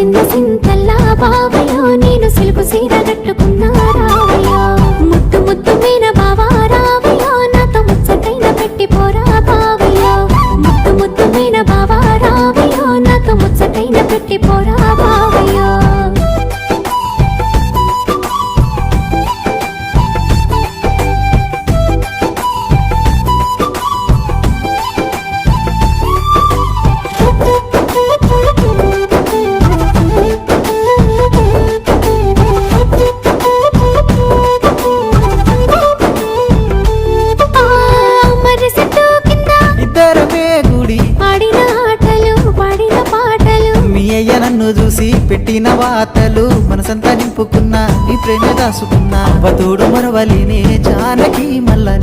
మురిసింద సింతల్లా బావయ్యో నేను సిలుకు సీర కట్టుకున్నా రావయ్యో ముద్దు ముద్దు మీన బావా రావయ్యో నాతో ముచ్చటైన పెట్టి పోరా బావయ్యో ముద్దు ముద్దు మీన బావా రావయ్యో నాతో ముచ్చటైన పెట్టి పోరా బావయ్యో నన్ను చూసి పెట్టిన వాతలు మనసంతా నింపుకున్నా నీ ప్రేమ దాసుకున్నా అవతోడు మరవలినే జానకి మల్లని